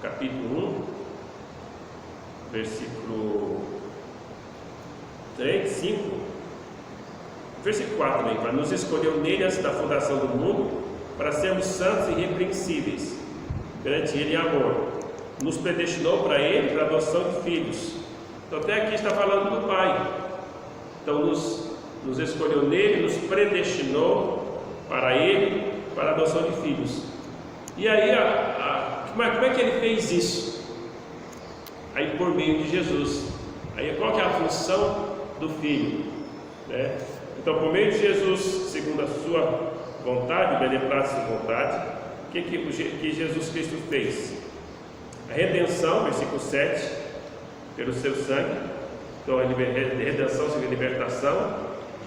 capítulo 1, versículo 3, 5, versículo 4 também, para nos escolheu nele antes da fundação do mundo, para sermos santos e irrepreensíveis perante ele em amor. Nos predestinou para ele, para a adoção de filhos. Então até aqui está falando do Pai. Então nos escolheu nele, nos predestinou para ele, para a adoção de filhos. E aí, como é que ele fez isso? Aí por meio de Jesus. Aí qual que é a função do Filho? Né? Então por meio de Jesus, segundo a sua vontade, beneplácito e vontade, o que Jesus Cristo fez? A redenção, versículo 7, pelo seu sangue. Então a redenção significa libertação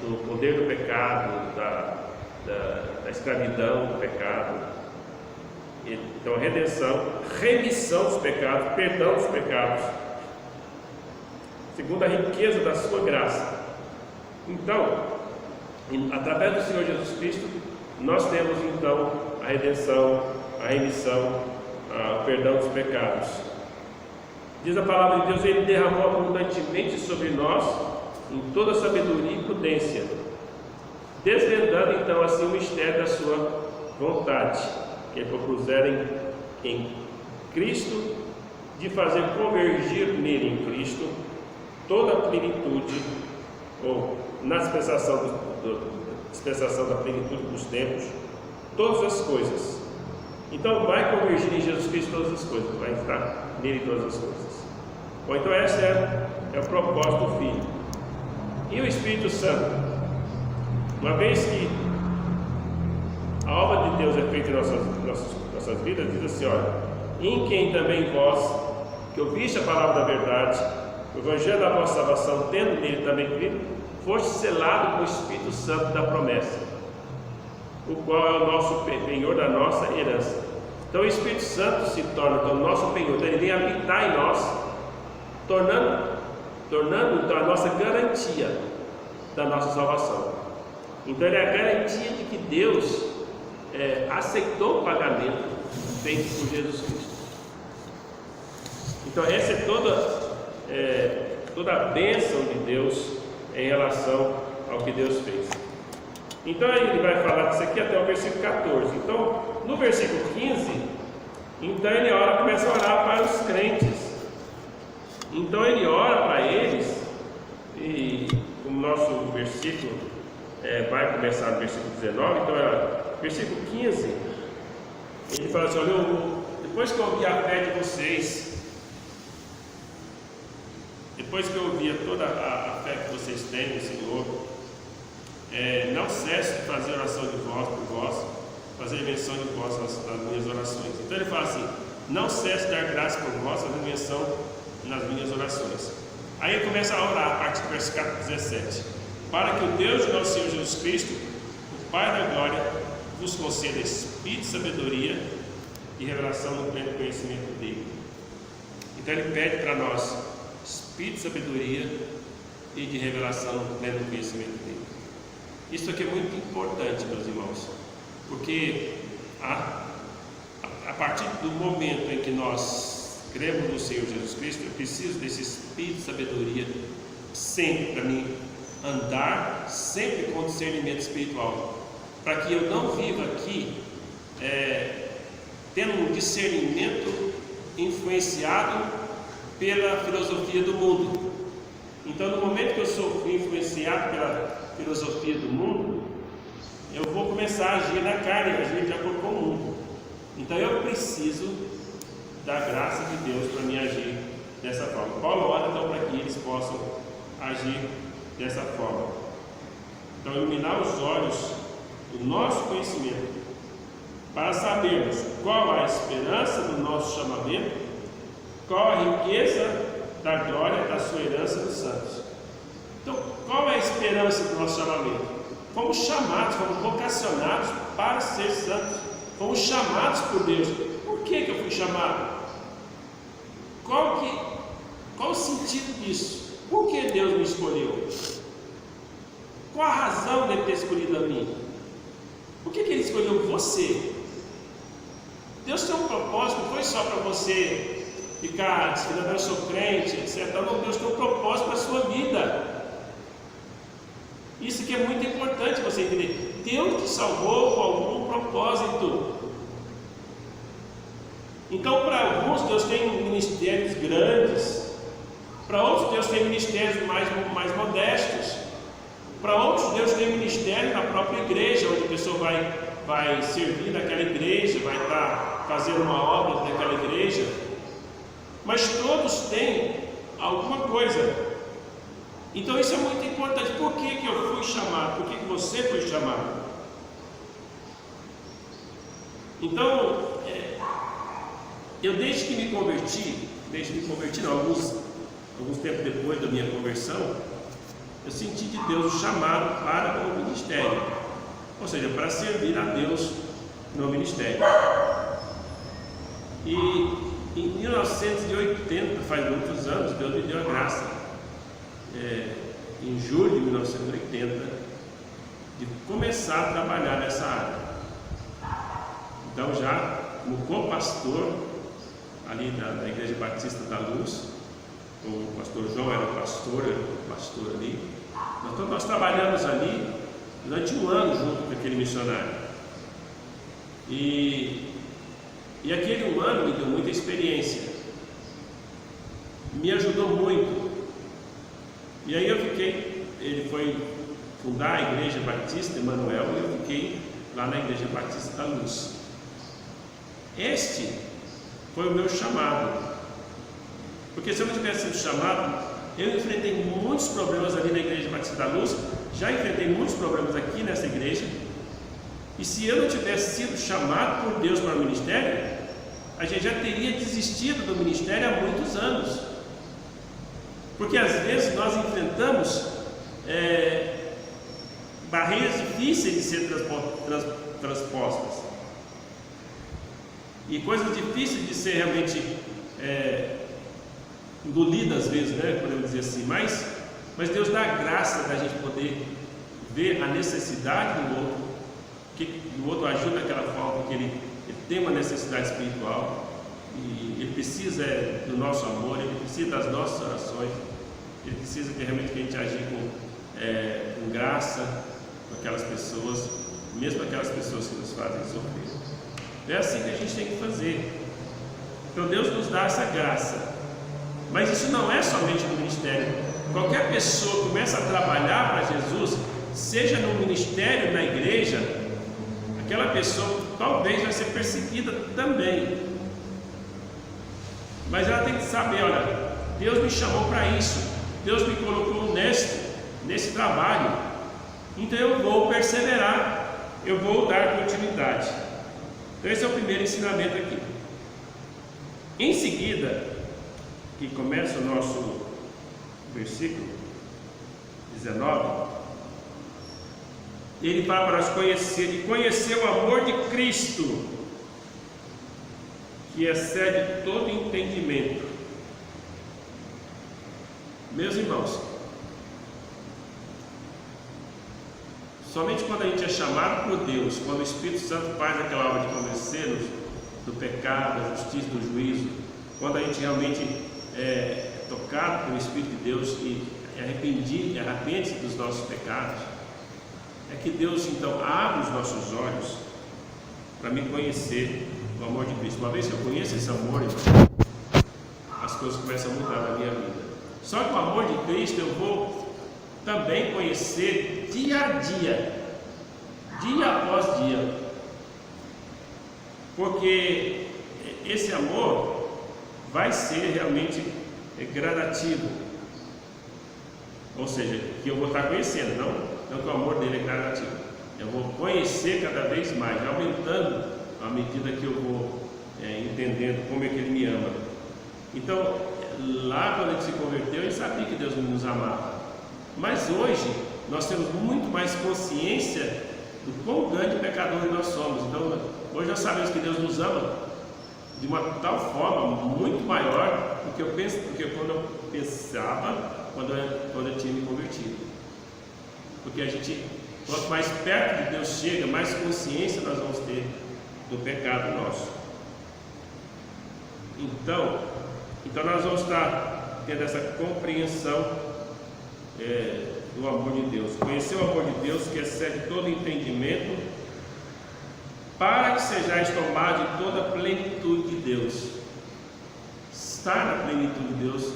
do poder do pecado, da escravidão do pecado. Então a redenção, remissão dos pecados, perdão dos pecados, segundo a riqueza da sua graça. Então, através do Senhor Jesus Cristo, nós temos então a redenção, a remissão, o perdão dos pecados. Diz a palavra de Deus: ele derramou abundantemente sobre nós em toda sabedoria e prudência, desvendando então assim o mistério da sua vontade, que propuseram em Cristo, de fazer convergir nele, em Cristo, toda a plenitude, ou na dispensação da plenitude dos tempos, todas as coisas. Então vai convergir em Jesus Cristo todas as coisas, vai entrar nele todas as coisas. Bom, então esse é o propósito do Filho. E o Espírito Santo, uma vez que a obra de Deus é feita em nossas vidas, diz assim: olha, em quem também vós, que ouviste a palavra da verdade, o evangelho da vossa salvação, tendo nele também crido, foste selado com o Espírito Santo da promessa, o qual é o nosso penhor da nossa herança. Então o Espírito Santo se torna o nosso penhor, então ele vem habitar em nós, tornando então a nossa garantia da nossa salvação. Então ele é a garantia de que Deus aceitou o pagamento feito por Jesus Cristo. Então essa é toda a bênção de Deus em relação ao que Deus fez. Então ele vai falar disso aqui até o versículo 14. Então no versículo 15, então ele começa a orar para os crentes. Então ele ora para eles, e o nosso versículo vai começar no versículo 19. Então versículo 15, ele fala assim: olha, depois que eu ouvi a fé de vocês, depois que eu ouvia toda a fé que vocês têm no Senhor, não cesse de fazer oração de vós por vós, fazer menção de vós nas minhas orações. Então ele fala assim: não cesse de dar graça por vós, fazer menção nas minhas orações. Aí ele começa a orar, a partir do versículo 17: para que o Deus de nosso Senhor Jesus Cristo, o Pai da glória, vos conceda espírito de sabedoria e revelação no pleno conhecimento dele. Então ele pede para nós espírito de sabedoria e de revelação no pleno conhecimento dele. Isso aqui é muito importante, meus irmãos, porque a partir do momento em que nós cremos no Senhor Jesus Cristo, eu preciso desse espírito de sabedoria sempre para mim andar sempre com discernimento espiritual, para que eu não viva aqui tendo um discernimento influenciado pela filosofia do mundo. Então no momento que eu sou influenciado pela filosofia do mundo, eu vou começar a agir na carne, agir de acordo com o mundo. Então eu preciso da graça de Deus para me agir dessa forma. Paulo ora então para que eles possam agir dessa forma. Então iluminar os olhos do nosso conhecimento, para sabermos qual a esperança do nosso chamamento, qual a riqueza da glória da sua herança dos santos. Então, qual é a esperança do nosso chamamento? Fomos chamados, fomos vocacionados para ser santos. Fomos chamados por Deus. Por que eu fui chamado? Qual o sentido disso? Por que Deus me escolheu? Qual a razão de ter escolhido a mim? Por que Ele escolheu você? Deus tem um propósito, não foi só para você ficar dizendo, eu sou crente, etc. Não, Deus tem um propósito para a sua vida. Isso que é muito importante você entender. Deus te salvou com algum propósito. Então, para alguns, Deus tem ministérios grandes. Para outros, Deus tem ministérios mais modestos. Para outros, Deus tem ministério na própria igreja, onde a pessoa vai servir naquela igreja, vai estar fazendo uma obra naquela igreja. Mas todos têm alguma coisa. Então isso é muito importante. Por que eu fui chamado? Por que você foi chamado? Então, eu desde que me converti, alguns tempos depois da minha conversão, eu senti de Deus o chamado para o ministério, ou seja, para servir a Deus no ministério. E em 1980, faz muitos anos, Deus me deu a graça, em julho de 1980, de começar a trabalhar nessa área. Então, já como co-pastor ali da Igreja Batista da Luz, o pastor João era o pastor ali. Nós trabalhamos ali durante um ano junto com aquele missionário. E aquele um ano me deu muita experiência, me ajudou muito. E aí ele foi fundar a Igreja Batista Emanuel e eu fiquei lá na Igreja Batista da Luz. Este foi o meu chamado, porque se eu não tivesse sido chamado, eu enfrentei muitos problemas ali na Igreja Batista da Luz, já enfrentei muitos problemas aqui nessa igreja, e se eu não tivesse sido chamado por Deus para o ministério, a gente já teria desistido do ministério há muitos anos, porque às vezes nós enfrentamos barreiras difíceis de ser transpostas, e coisas difíceis de ser realmente engolidas às vezes, né? Podemos dizer assim, mas Deus dá a graça da gente poder ver a necessidade do outro, que o outro ajuda daquela forma, porque ele tem uma necessidade espiritual e ele precisa do nosso amor, ele precisa das nossas orações, ele precisa que realmente a gente agir com graça com aquelas pessoas, mesmo aquelas pessoas que nos fazem sofrer. É assim que a gente tem que fazer. Então Deus nos dá essa graça, mas isso não é somente no ministério. Qualquer pessoa que começa a trabalhar para Jesus, seja no ministério, na igreja, aquela pessoa talvez vai ser perseguida também, mas ela tem que saber, olha, Deus me chamou para isso, Deus me colocou nesse trabalho, então eu vou perseverar, eu vou dar continuidade. Então esse é o primeiro ensinamento aqui. Em seguida, que começa o nosso versículo 19, ele fala para nós conhecer o amor de Cristo, que excede todo entendimento. Meus irmãos, somente quando a gente é chamado por Deus, quando o Espírito Santo faz aquela obra de convencer-nos do pecado, da justiça, do juízo, quando a gente realmente é tocado pelo Espírito de Deus e arrepende-se dos nossos pecados, é que Deus então abre os nossos olhos para me conhecer o amor de Cristo. Uma vez que eu conheço esse amor, as coisas começam a mudar na minha vida. Só que o amor de Cristo eu vou também conhecer dia a dia, dia após dia, porque esse amor vai ser realmente gradativo, ou seja, que eu vou estar conhecendo, não que o amor dele é gradativo, eu vou conhecer cada vez mais, aumentando à medida que eu vou entendendo como é que ele me ama. Então, lá quando a gente se converteu, a gente sabia que Deus nos amava, mas hoje nós temos muito mais consciência do quão grande pecador nós somos. Então, hoje nós sabemos que Deus nos ama de uma tal forma muito maior do que quando eu pensava, quando eu tinha me convertido. Porque a gente, quanto mais perto de Deus chega, mais consciência nós vamos ter do pecado nosso. Então nós vamos estar tendo essa compreensão do amor de Deus. Conhecer o amor de Deus que excede todo entendimento, para que sejais tomados de toda a plenitude de Deus. Estar na plenitude de Deus,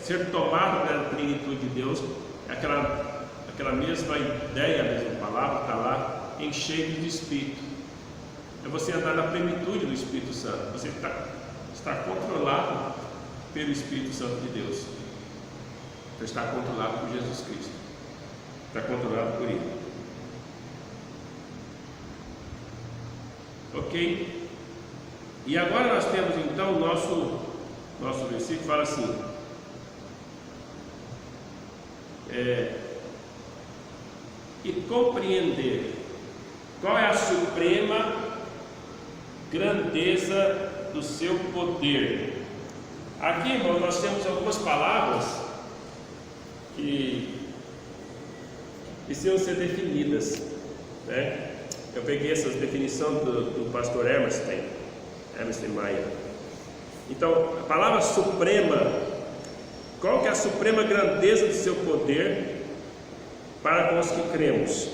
ser tomado pela plenitude de Deus, é aquela mesma ideia, a mesma palavra, está lá, encher de Espírito. É você andar na plenitude do Espírito Santo. Você está controlado pelo Espírito Santo de Deus. Você está controlado por Jesus Cristo. Está controlado por Ele. Ok? E agora nós temos então o nosso versículo fala assim: e compreender qual é a suprema grandeza do seu poder. Aqui, irmão, nós temos algumas palavras que precisam ser definidas, né? Eu peguei essas definições do pastor Emerson Maia. Então, a palavra suprema, qual que é a suprema grandeza do seu poder para com os que cremos?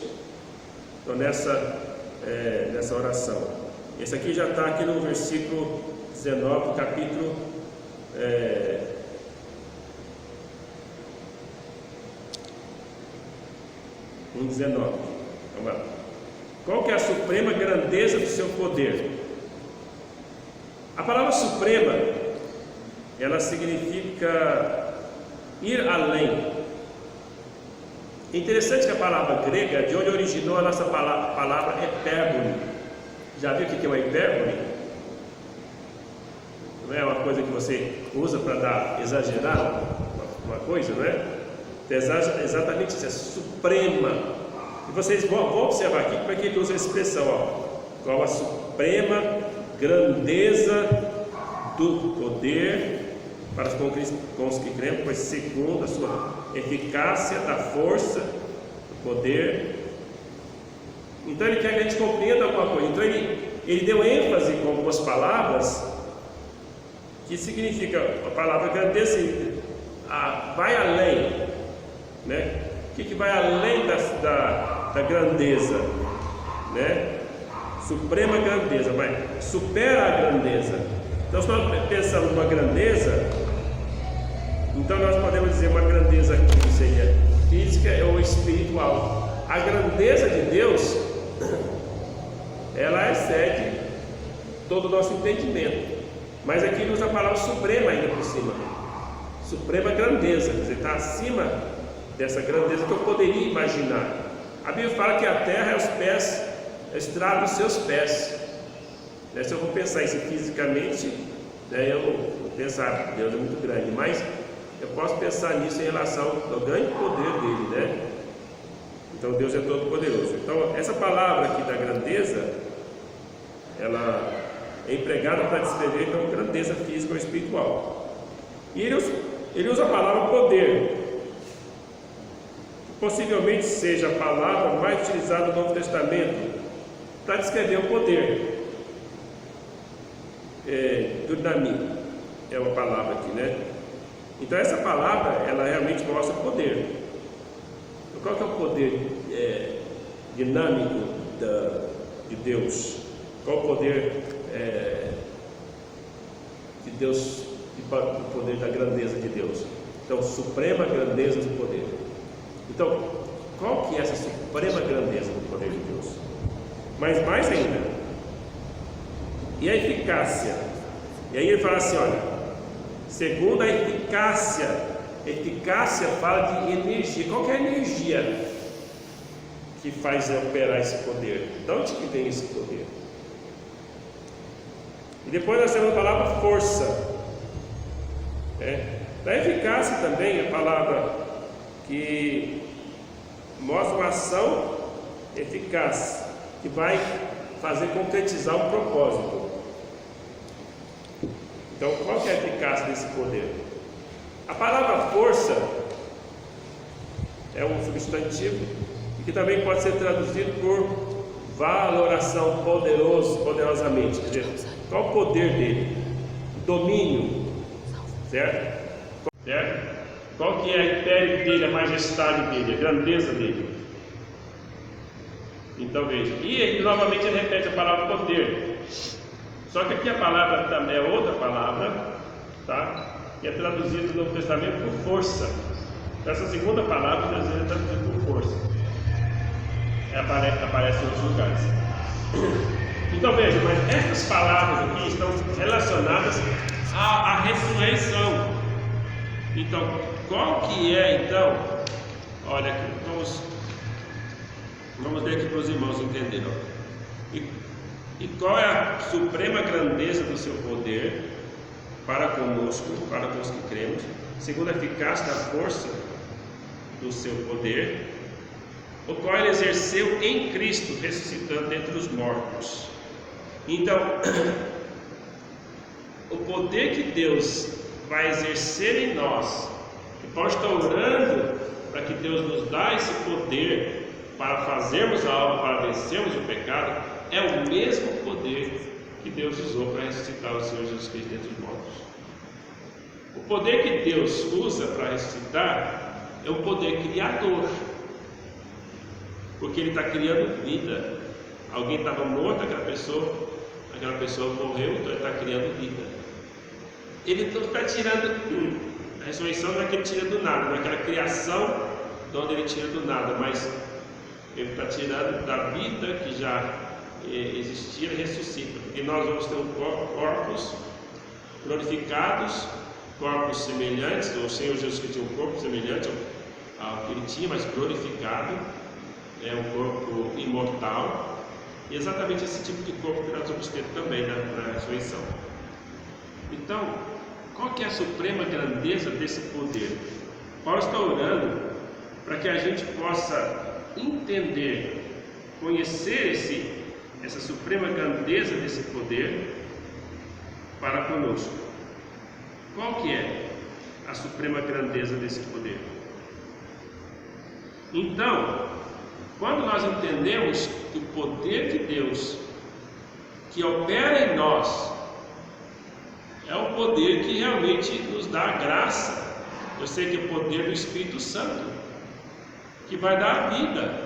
Então, nessa oração, esse aqui já está aqui no versículo 19 do capítulo 1:19. Vamos lá. Qual que é a suprema grandeza do seu poder? A palavra suprema, ela significa ir além. É interessante que a palavra grega, de onde originou a nossa palavra hipérbole. Já viu o que é uma hipérbole? Não é uma coisa que você usa para exagerar uma coisa, não é? Exatamente isso, é suprema. E vocês vão observar aqui como é que ele usa a expressão, qual a suprema grandeza do poder para com os que creem, pois segundo a sua eficácia, da força, do poder. Então ele quer que a gente compreenda alguma coisa. Então ele deu ênfase com algumas palavras que significa a palavra grandeza, vai além, né? O que vai além da grandeza, né? Suprema grandeza, mas supera a grandeza. Então, se nós pensamos numa grandeza, então nós podemos dizer uma grandeza que seria física ou espiritual. A grandeza de Deus, ela excede todo o nosso entendimento. Mas aqui ele usa a palavra suprema ainda por cima. Suprema grandeza, quer dizer, está acima dessa grandeza que eu poderia imaginar. A Bíblia fala que a terra é os pés, é o estrado dos seus pés. Se eu vou pensar isso fisicamente, eu vou pensar, Deus é muito grande, mas eu posso pensar nisso em relação ao grande poder dele, né? Então Deus é todo poderoso. Então essa palavra aqui da grandeza, ela é empregada para descrever então grandeza física ou espiritual. E ele usa a palavra poder, que possivelmente seja a palavra mais utilizada no Novo Testamento para descrever o poder. Dunami é uma palavra aqui, né? Então essa palavra, ela realmente mostra poder. Então, qual que é o poder dinâmico de Deus? Qual o poder de Deus, o poder da grandeza de Deus? Então, suprema grandeza do poder. Então, qual que é essa suprema grandeza do poder de Deus? Mas mais ainda, e a eficácia? E aí ele fala assim, olha, segundo a eficácia fala de energia. Qual que é a energia que faz operar esse poder? De onde que vem esse poder? E depois nós temos a palavra força. Da eficácia também, a palavra que mostra uma ação eficaz, que vai fazer concretizar um propósito. Então, qual que é a eficácia desse poder? A palavra força é um substantivo que também pode ser traduzido por valoração, poderosamente. Quer dizer, qual o poder dele? domínio, certo? Certo? Qual que é a império dele, a majestade dele, a grandeza dele? Então veja, e novamente ele repete a palavra poder. Só que aqui a palavra também é outra palavra, tá? Que é traduzida no Novo Testamento por força. Essa segunda palavra às vezes é traduzida por força. Aparece em outros lugares. Então veja, mas essas palavras aqui estão relacionadas à ressurreição. Então, qual que é então? Olha aqui, vamos ler aqui para os irmãos entenderem. E qual é a suprema grandeza do seu poder para conosco, para com os que cremos, segundo a eficácia da força do seu poder, o qual ele exerceu em Cristo, ressuscitando dentre os mortos. Então, o poder que Deus vai exercer em nós, que pode estar orando para que Deus nos dê esse poder para fazermos a obra, para vencermos o pecado, é o mesmo poder que Deus usou para ressuscitar o Senhor Jesus Cristo dentre os mortos. O poder que Deus usa para ressuscitar é um poder criador, porque Ele está criando vida. Alguém estava morto, aquela pessoa morreu, então Ele está criando vida. Ele não está tirando, a ressurreição não é que Ele tira do nada, não é aquela criação de onde Ele tira do nada, mas Ele está tirando da vida que já existia e ressuscita, porque nós vamos ter corpos glorificados, corpos semelhantes. O Senhor Jesus Cristo tinha um corpo semelhante ao que Ele tinha, mas glorificado, é um corpo imortal, e exatamente esse tipo de corpo que nós vamos ter também na ressurreição. Então, qual que é a suprema grandeza desse poder? Paulo está orando para que a gente possa entender, conhecer essa suprema grandeza desse poder para conosco. Qual que é a suprema grandeza desse poder? Então, quando nós entendemos que o poder de Deus que opera em nós é o poder que realmente nos dá a graça, eu sei que é o poder do Espírito Santo, que vai dar a vida,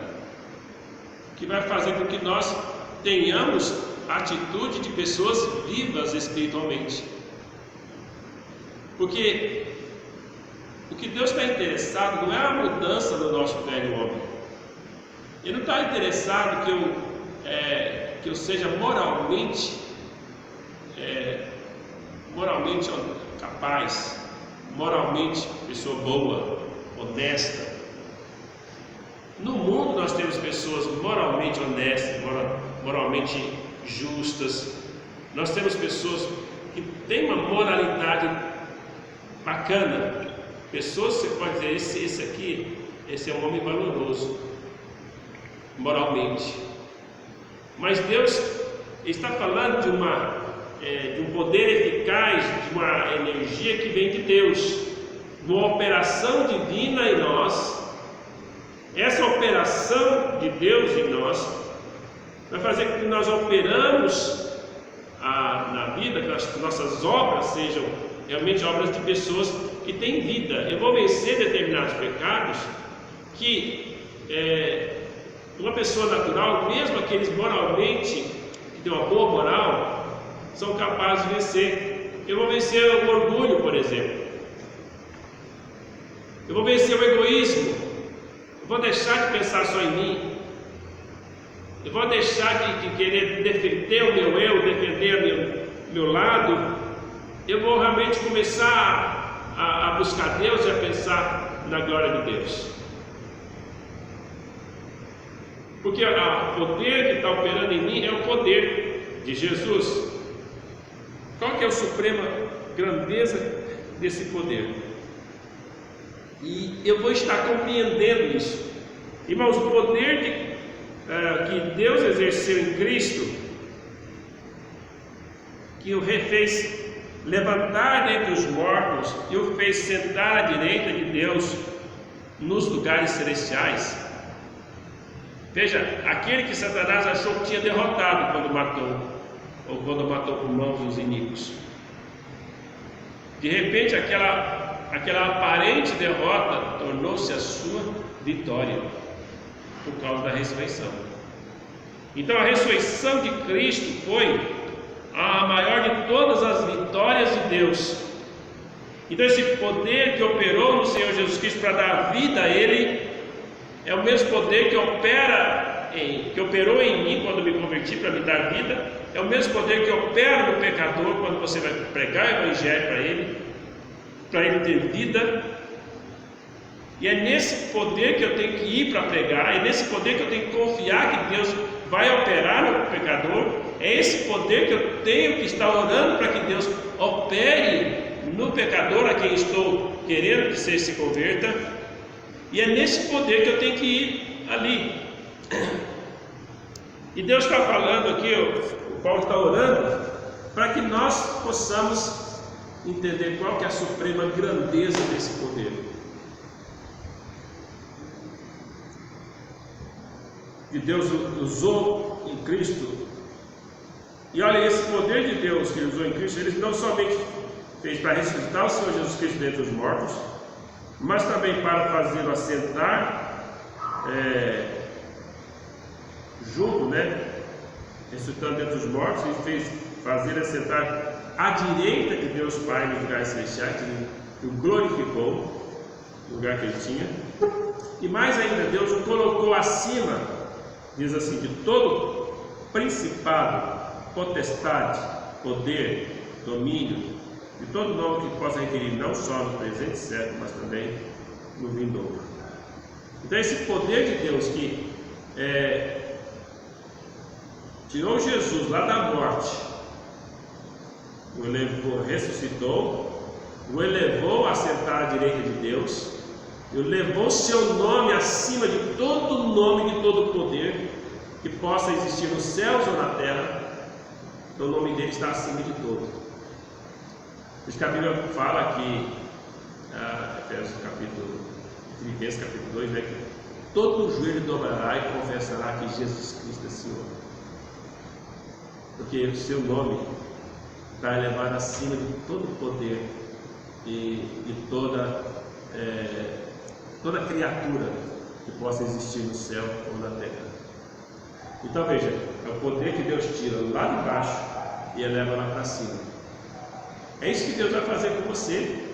que vai fazer com que nós tenhamos a atitude de pessoas vivas espiritualmente. Porque o que Deus está interessado não é a mudança do nosso velho homem. Ele não está interessado que eu seja moralmente capaz, moralmente pessoa boa, honesta. No mundo nós temos pessoas moralmente honestas, moralmente justas. Nós temos pessoas que têm uma moralidade bacana. Pessoas que você pode dizer, esse é um homem valoroso, moralmente. Mas Deus está falando de um poder eficaz, de uma energia que vem de Deus, de uma operação divina em nós. Essa operação de Deus em nós vai fazer com que nós operamos na vida, que as nossas obras sejam realmente obras de pessoas que têm vida. Eu vou vencer determinados pecados que uma pessoa natural, mesmo aqueles moralmente que têm uma boa moral, são capazes de vencer. Eu vou vencer o orgulho, por exemplo. Eu vou vencer o egoísmo. Eu vou deixar de pensar só em mim. Eu vou deixar de querer defender o meu eu, defender o meu lado. Eu vou realmente começar a buscar Deus e a pensar na glória de Deus. Porque o poder que está operando em mim é o poder de Jesus. Qual que é a suprema grandeza desse poder? E eu vou estar compreendendo isso. Irmãos, o poder que Deus exerceu em Cristo, que o refez levantar dentre os mortos e o fez sentar à direita de Deus nos lugares celestiais. Veja, aquele que Satanás achou que tinha derrotado quando matou, ou quando matou por mãos dos iníquos. De repente, aquela aparente derrota tornou-se a sua vitória por causa da ressurreição. Então, a ressurreição de Cristo foi a maior de todas as vitórias de Deus. Então, esse poder que operou no Senhor Jesus Cristo para dar vida a Ele é o mesmo poder que operou em mim quando me converti para me dar vida. É o mesmo poder que opera no pecador quando você vai pregar o Evangelho para ele ter vida. E é nesse poder que eu tenho que ir para pregar, é nesse poder que eu tenho que confiar que Deus vai operar no pecador. É esse poder que eu tenho que estar orando para que Deus opere no pecador a quem estou querendo que se converta. E é nesse poder que eu tenho que ir ali. E Deus está falando aqui, o Paulo está orando para que nós possamos entender qual que é a suprema grandeza desse poder. Que Deus usou em Cristo. E olha, esse poder de Deus que Ele usou em Cristo, Ele não somente fez para ressuscitar o Senhor Jesus Cristo dentre os mortos, mas também para fazê-lo assentar junto, ressuscitando dentre os mortos, e fez fazer ele assentar à direita de Deus Pai nos lugares celestiais, que o glorificou, no lugar que ele tinha. E mais ainda, Deus o colocou acima, diz assim, de todo principado, potestade, poder, domínio, de todo nome que possa requerir, não só no presente século, mas também no vindouro. Então, esse poder de Deus que tirou Jesus lá da morte, o elevou, ressuscitou, o elevou a sentar à direita de Deus, e levou seu nome acima de todo nome, de todo poder que possa existir nos céus ou na terra. Então, o nome dele está acima de todo. Por isso que a Bíblia fala que, Filipenses capítulo 2, que todo joelho dobrará e confessará que Jesus Cristo é Senhor. Porque o seu nome está elevado acima de todo poder e toda criatura que possa existir no céu ou na terra. Então veja, é o poder que Deus tira lá de baixo e eleva lá para cima. É isso que Deus vai fazer com você,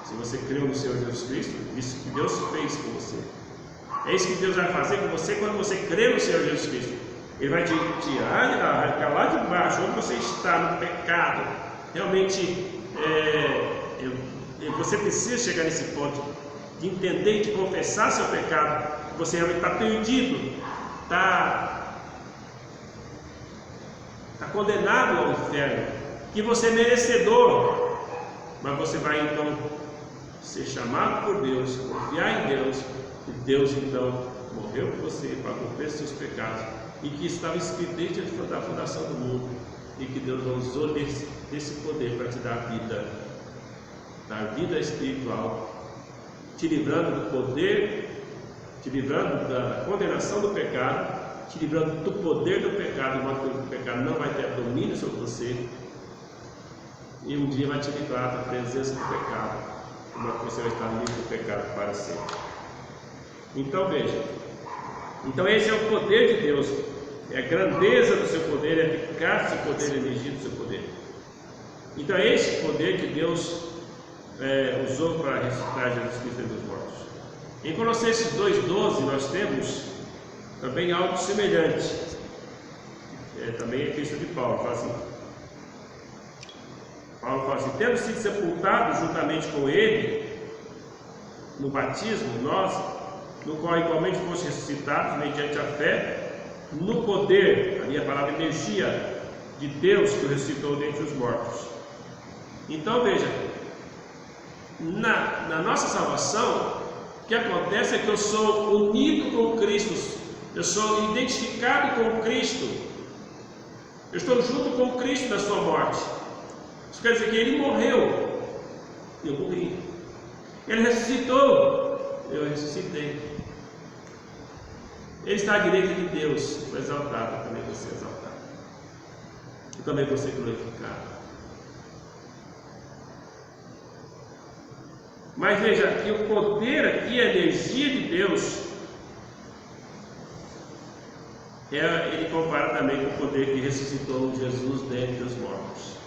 se você creu no Senhor Jesus Cristo. Isso que Deus fez com você. É isso que Deus vai fazer com você quando você crê no Senhor Jesus Cristo. Ele vai te tirar, vai ficar lá de baixo, onde você está no pecado. Realmente, você precisa chegar nesse ponto de entender e de confessar seu pecado. Você realmente está perdido, está condenado ao inferno, que você é merecedor, mas você vai então ser chamado por Deus, confiar em Deus, e Deus então morreu por você, pagou o preço dos seus pecados, e que estava escrito desde a fundação do mundo, e que Deus usou desse poder para te dar vida espiritual, te livrando do poder, te livrando da condenação do pecado, te livrando do poder do pecado, de modo que o pecado não vai ter domínio sobre você, e um dia vai te livrar da presença do pecado, de modo que você vai estar livre do pecado para sempre. Então veja, esse é o poder de Deus, é a grandeza do seu poder, é a eficácia do seu poder, a energia do seu poder. Então é esse poder que Deus usou para ressuscitar Jesus Cristo dos mortos. Em Colossenses 2,12 nós temos também algo semelhante, também é Cristo de Paulo, fala assim, tendo sido sepultados juntamente com ele no batismo, nós, no qual igualmente fomos ressuscitados mediante a fé no poder, a minha palavra energia de Deus que o ressuscitou dentre os mortos. Então veja, na nossa salvação, o que acontece é que eu sou unido com Cristo, eu sou identificado com Cristo, eu estou junto com Cristo na sua morte. Isso quer dizer que Ele morreu, eu morri. Ele ressuscitou, eu ressuscitei. Ele está à direita de Deus, foi exaltado, também você é exaltado. E também você glorificado. Mas veja que o poder aqui, a energia de Deus, ele compara também com o poder que ressuscitou Jesus dentre os mortos.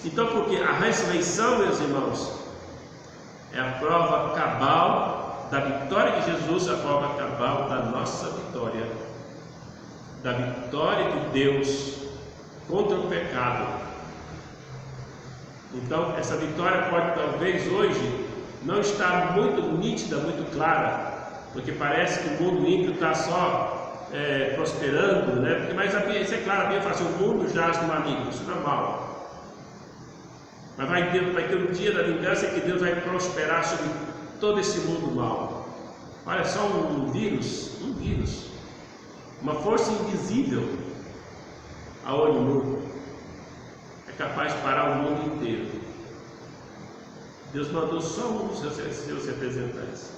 Então, porque a ressurreição, meus irmãos, é a prova cabal da vitória de Jesus, a prova cabal da nossa vitória, da vitória de Deus contra o pecado. Então, essa vitória pode talvez hoje não estar muito nítida, muito clara, porque parece que o mundo ímpio está só prosperando, né? Mas isso é claro, a Bíblia fala assim: o mundo jaz no maligno, isso não é mal. Mas vai ter um dia da vingança que Deus vai prosperar sobre todo esse mundo mal. Olha só, um vírus, uma força invisível a olho nu, é capaz de parar o mundo inteiro. Deus mandou só um dos seus representantes.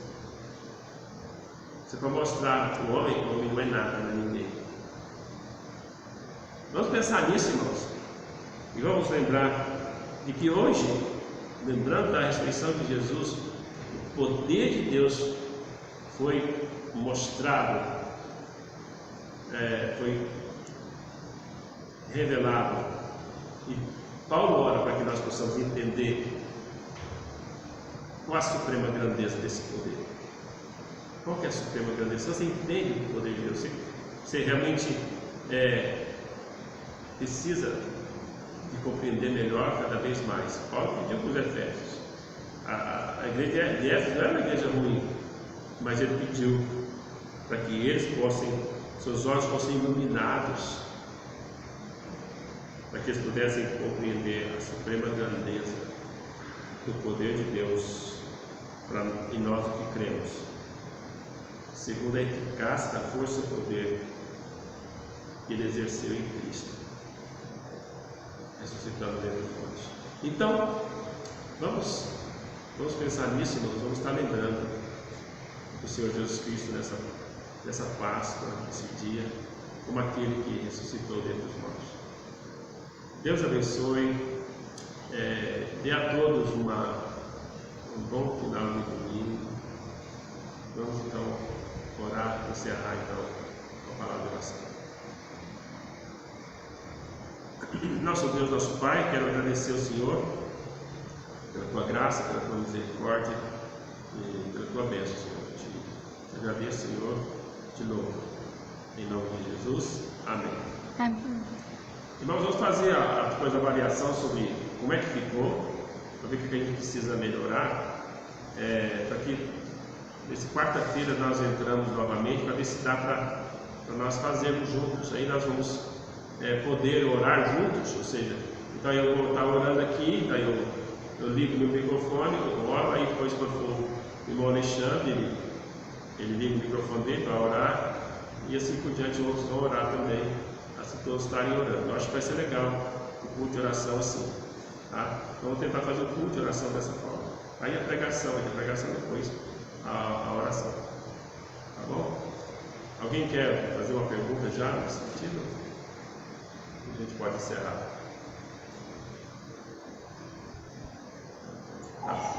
Você vai mostrar que o homem não é nada, não é ninguém. Vamos pensar nisso, irmãos. E vamos lembrar de que hoje, lembrando da ressurreição de Jesus, o poder de Deus foi mostrado, foi revelado. E Paulo ora para que nós possamos entender qual a suprema grandeza desse poder. Qual que é a suprema grandeza? Se você entende o poder de Deus, você realmente precisa de compreender melhor cada vez mais. Paulo pediu para os Efésios. A igreja de Éfeso não era uma igreja ruim, mas ele pediu para que eles seus olhos fossem iluminados, para que eles pudessem compreender a suprema grandeza do poder de Deus em nós que cremos, segundo a eficácia da força e poder que ele exerceu em Cristo, ressuscitando dentre os mortos. Então, vamos pensar nisso, irmãos. Vamos estar lembrando do Senhor Jesus Cristo nessa Páscoa, nesse dia, como aquele que ressuscitou dentre os mortos. Deus abençoe, dê a todos um bom final de domingo. Vamos então orar, encerrar então a palavra de oração. Nosso Deus, nosso Pai, quero agradecer ao Senhor pela tua graça, pela tua misericórdia e pela tua bênção, Senhor. Te agradeço, Senhor, de novo. Em nome de Jesus. Amém. Amém. Irmãos, vamos fazer depois a avaliação sobre como é que ficou, para ver o que a gente precisa melhorar, para que nessa quarta-feira nós entramos novamente, para ver se dá para nós fazermos juntos. Aí nós vamos poder orar juntos, ou seja, então eu vou estar orando aqui, daí eu ligo meu microfone, eu oro, aí depois quando for o irmão Alexandre, ele liga o microfone dele para orar, e assim por diante outros vão orar também, assim todos estarem orando. Eu acho que vai ser legal o culto de oração assim, tá? Então vamos tentar fazer o culto de oração dessa forma. Aí a pregação depois a oração, tá bom? Alguém quer fazer uma pergunta já nesse sentido? A gente pode encerrar. Tá.